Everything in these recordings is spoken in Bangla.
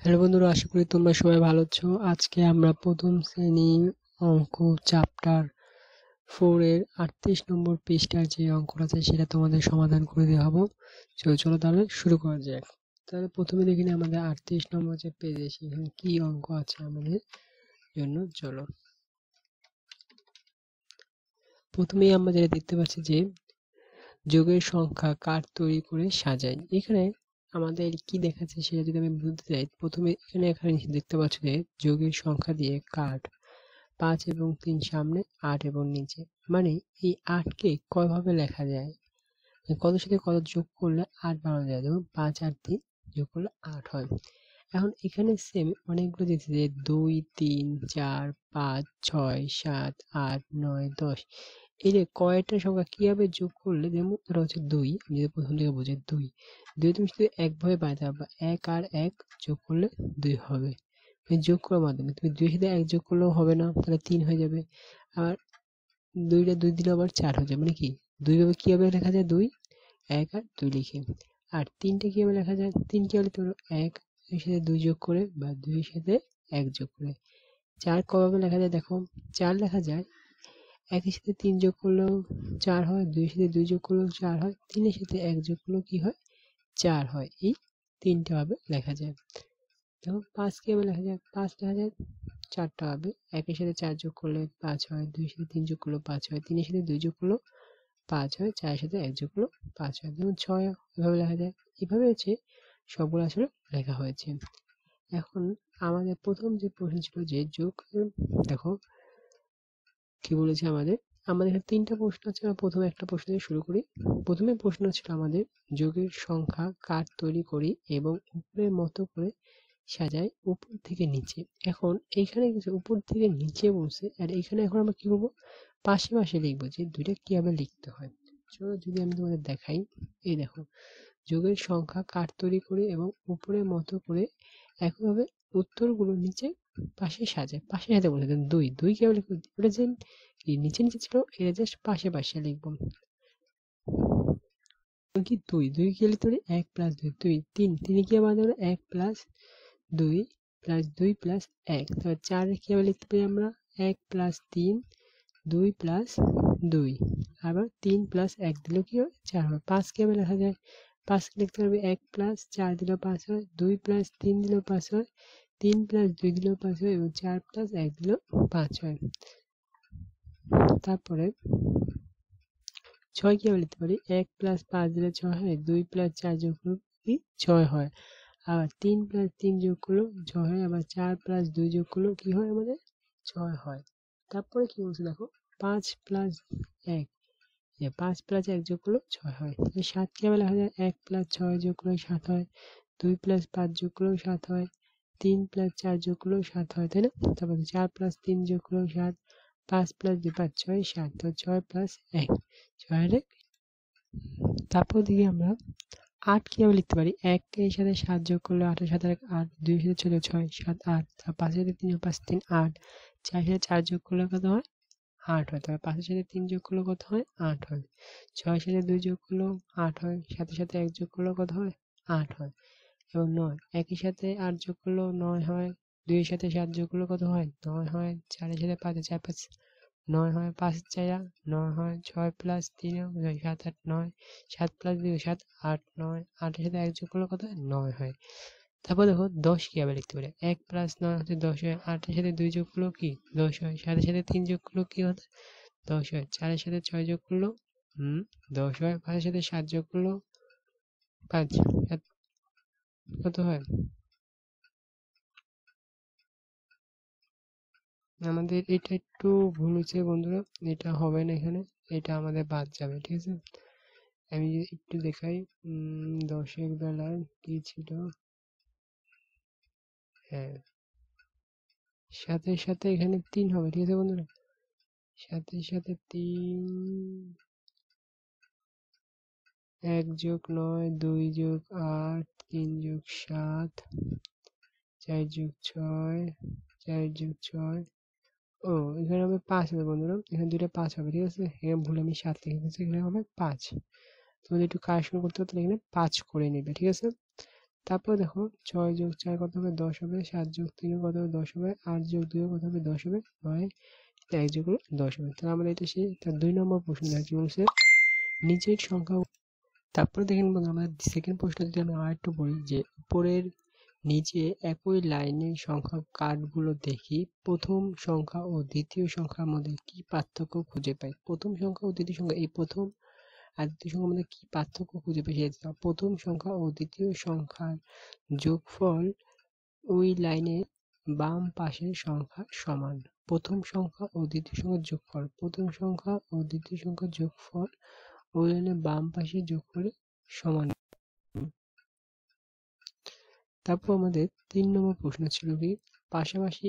হ্যালো বন্ধুরা, আশা করি তোমরা সবাই ভালো আছো। আজকে আমরা প্রথম শ্রেণী অঙ্ক চ্যাপ্টার 4 এর 38 নম্বর পৃষ্ঠার যে অঙ্কটা আছে সেটা তোমাদের সমাধান করে দেওয়া হবো। চলো তাহলে শুরু করা যাক। তাহলে প্রথমে দেখে নিই আমাদের 38 নম্বর যে পেজে সেখানে কি অঙ্ক আছে আমাদের জন্য। চলো প্রথমেই আমরা যেটা দেখতে পাচ্ছি যে যোগের সংখ্যা কার্ড তৈরি করে সাজাই। এখানে আমাদের কি দেখাচ্ছে সেটা যদি আমি বুঝতে চাই, প্রথমে এখানে দেখতে পাচ্ছ যে যোগের সংখ্যা দিয়ে কার্ড ৫ এবং ৩ সামনে, ৮ এবং নিচে। মানে এই ৮ কে কয়ভাবে লেখা যায়? কতর সাথে কত যোগ করলে ৮ বানানো যায়? যেমন ৫ আর ৩ যোগ করলে ৮ হয়। এখন এখানে সেম অনেকগুলো দিয়েছে যে ২, ৩, ৪, ৫, ৬, ৭, ৮, ৯, ১০। এই যে কয়টা সংখ্যা কিভাবে যোগ করলে, যেমন এটা হচ্ছে ২, আমি যদি প্রথম থেকে বুঝি ২ তুমি শুধু একভাবে বানাতে পারবা। ১ আর ১ যোগ করলে ২ হবে। যোগ করার মাধ্যমে তুমি ২ এর সাথে ১ যোগ করলেও হবে না, তাহলে ৩ হয়ে যাবে। আর ২টা ২ দিলে আবার ৪ হয়ে যাবে। মানে কি ২ ভাবে কিভাবে লেখা যায়? ২, ১ আর ২ লিখে। আর ৩ টা কিভাবে লেখা যায়? ৩ কিভাবে লিখতে পারো? ১ এর সাথে ২ যোগ করে বা ২ এর সাথে ১ যোগ করে। ৪ কভাবে লেখা যায় দেখো? ৪ লেখা যায় ১ এর সাথে ৩ যোগ করলেও ৪ হয়, ২ এর সাথে ২ যোগ করলেও ৪ হয়, ৩ এর সাথে ১ যোগ করলেও কি হয়? ৪ হয়। এই ৩টা ভাবে লেখা যায়। দেখো ৫ কিভাবে লেখা যায়? ৫ লেখা যায় ৪টা ভাবে। ১ এর সাথে ৪ যোগ করলে ৫ হয়, ২ এর সাথে ৩ যোগ করলেও ৫ হয়, ৩ এর সাথে ২ যোগ করলেও ৫ হয়, ৪ এর সাথে ১ যোগ করলেও ৫ হয়। যেমন ৬ এভাবে লেখা যায়। এভাবে হচ্ছে সবগুলো আসলে লেখা হয়েছে। এখন আমাদের প্রথম যে প্রশ্ন ছিল যে যোগ, দেখো কি বলেছে আমাদের। আমাদের এখানে ৩টা প্রশ্ন আছে। প্রথমে একটা প্রশ্ন দিয়ে শুরু করি। প্রথমে প্রশ্ন ছিল আমাদের যোগের সংখ্যা কার্ড তৈরি করি এবং উপরের মতো করে সাজাই উপর থেকে নিচে। এখন এইখানে কিছু উপর থেকে নিচে বলছে, আর এইখানে এখন আমরা কি করবো? পাশে পাশে লিখবো যে দুইটা কিভাবে লিখতে হয়। চলো যদি আমি তোমাদের দেখাই। এই দেখো, যোগের সংখ্যা কার্ড তৈরি করে এবং উপরের মতো করে একইভাবে উত্তরগুলো নিচে পাশে সাজায়। পাশে সাজাতে বলেছে ২, ২ কিভাবে লিখবো? ওটা যে নিচে নিচে ছিল এটা জাস্ট পাশে পাশে লিখবো। কি ২, ২ কি লিখতে পারি? ১ প্লাস ২, ২, ৩, ৩ এ কিভাবে বানাতে পারি? ১ প্লাস ২ প্লাস ২ প্লাস ১। তাহলে ৪ এ কিভাবে লিখতে পারি আমরা? ১ প্লাস ৩, ২ প্লাস ২। আবার ৩ প্লাস ১ দিলেও কি হয়? ৪ হয়। ৫ কিভাবে লেখা যায়? ৫ কে লিখতে পারবি ১ প্লাস ৪ দিলেও ৫ হয়, ২ প্লাস ৩ দিলেও ৫ হয়, ৩ প্লাস ২ দিলেও ৫ হয় এবং ৪ প্লাস ১ দিলেও ৫ হয়। তারপরে ৬ কিভাবে লিখতে পারি? ১ প্লাস ৫ দিলে ৬ হয়, ২ প্লাস ৪ যোগ করলে কি ৬ হয়। আবার ৩ প্লাস ৩ যোগ করলেও ৬ হয়, আবার ৪ প্লাস ২ যোগ করলেও কি হয় আমাদের? ৬ হয়। তারপরে কি বলছে দেখো, ৫ প্লাস ১, ৫ প্লাস ১ যোগ করলেও ৬ হয়। ৭ কিভাবে লেখা যায়? ১ প্লাস ৬ যোগ করলেও ৭ হয়, ২ প্লাস ৫ যোগ করলেও ৭ হয়, ৩ প্লাস ৪ যোগ করলেও ৭ হয়, তাই না? তারপরে ৪ প্লাস ৩ যোগ করলেও ৭, ৫ প্লাস ২ ৫ ৬ ৭, তো ৬ প্লাস ১ ৬ আর ১। তারপর দেখি আমরা ৮ কিভাবে লিখতে পারি? ১ এর সাথে ৭ যোগ করলে ৮ এর সাথে ৮, ২ এর সাথে ৬, ৭, ৮, ৫ এর সাথে ৩ যোগ ৫ ৩ ৮, ৪ এর সাথে ৪ যোগ করলে কত হয়? ৮ হয়। তবে ৫ এর সাথে ৩ যোগ করলে কত হয়? ৮ হয়। ৬ এর সাথে ২ যোগ করলেও ৮ হয়, ৭ এর সাথে ১ যোগ করলেও কত হয়? ৮ হয়। এবং ৯, ১ এর সাথে ৮ যোগ করলেও ৯ হয়, ২ এর সাথে ৭ যোগ করলেও কত হয়? ৯ হয়, ৪ এর সাথে ৫, ৪ ৫ ৯ হয়, ৫ ৪ ৯ হয়, ৬ প্লাস ৩ ৭ ৮ ৯, ৭ প্লাস ২ ৭ ৮ ৯, ৮ এর সাথে ১ যোগ করলে কত হয়? ৯ হয়। তারপর দেখো ১০ কিভাবে লিখতে পারি? ১ প্লাস ৯ হচ্ছে ১০ হয়, ৮ এর সাথে ২ যোগ করলেও কি ১০ হয়, ৭ এর সাথে ৩ যোগ করলেও কি হতো? ১০ হয়, ৪ এর সাথে ৬ যোগ করলেও ১০ হয়, ৫ এর সাথে ৭ যোগ করলেও ৫, ৭ কত হয়? আমাদের এটা একটু ভুল হচ্ছে বন্ধুরা, এটা হবে না এখানে, এটা আমাদের বাদ যাবে, ঠিক আছে? আমি যদি একটু দেখাই, ১০ এর বেলায় কি ছিল? হ্যাঁ, ৭ এর সাথে এখানে ৩ হবে, ঠিক আছে বন্ধুরা? ৭ এর সাথে ৩, ১ যোগ ৯, ২ যোগ ৮, ৩ যোগ ৭, ৪ যোগ ৬, ৪ যোগ ৬। ও, এখানে হবে ৫ হবে বন্ধুরা, এখানে ২টা ৫ হবে, ঠিক আছে? এখানে ভুল আমি ৭ লিখে দিয়েছি, এখানে হবে ৫। তোমাদের একটু কারেকশন করতে হলে এখানে ৫ করে নেবে, ঠিক আছে? তারপর দেখো 6 যোগ 4 কত হবে 10 হবে, 7 যোগ 3 কত হবে 10 হবে, 8 যোগ 2 কত হবে 10 হবে, 9 1 যোগ করলে 10 হবে। তাহলে আমাদের এটা সেই তার 2 নম্বর প্রশ্ন কি বলছে, নিচের সংখ্যা। তারপরে দেখেন বন্ধুরা আমাদের সেকেন্ড প্রশ্ন যদি আমি আরেকটু বলি যে উপরের নিচে একই লাইনের সংখ্যা কার্ডগুলো দেখি, প্রথম সংখ্যা ও দ্বিতীয় সংখ্যার মধ্যে কি পার্থক্য খুঁজে পাই। প্রথম সংখ্যা ও দ্বিতীয় সংখ্যা, এই প্রথম আর দ্বিতীয় সংখ্যার মধ্যে কি পার্থক্য খুঁজে পাই সেটা প্রথম সংখ্যা ও দ্বিতীয় সংখ্যার যোগফল ওই লাইনের বাম পাশের সংখ্যা সমান। প্রথম সংখ্যা ও দ্বিতীয় সংখ্যার যোগফল, প্রথম সংখ্যা ও দ্বিতীয় সংখ্যার যোগফল ওই লাইনের বাম পাশে যোগ করে সমান। তারপর আমাদের 3 নম্বর প্রশ্ন ছিল কি, পাশাপাশি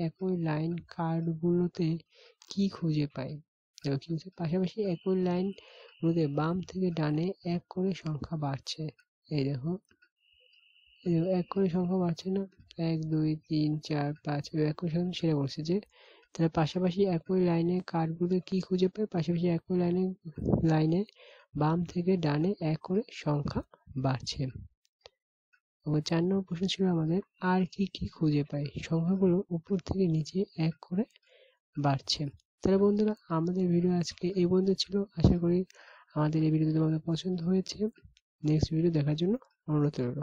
একই লাইন কার্ডগুলোতে কি খুঁজে পাই। দেখো কি বলছে, পাশাপাশি একই লাইন গুলোতে বাম থেকে ডানে 1 করে সংখ্যা বাড়ছে। এই দেখো 1 করে সংখ্যা বাড়ছে না, 1 2 3 4 5 1 করে সংখ্যা, সেটা বলছে যে তাহলে পাশাপাশি একই লাইনের কার্ডগুলোতে কি খুঁজে পাই, পাশাপাশি একই লাইনে বাম থেকে ডানে 1 করে সংখ্যা বাড়ছে। 4 নম্বর প্রশ্ন ছিল আমাদের আর কি কি খুঁজে পাই, সংখ্যাগুলো উপর থেকে নিচে 1 করে বাড়ছে। তাহলে বন্ধুরা আমাদের ভিডিও আজকে এই পর্যন্ত ছিল। আশা করি আমাদের এই ভিডিওটি তোমাদের পছন্দ হয়েছে। নেক্সট ভিডিও দেখার জন্য অনুরোধ রইল।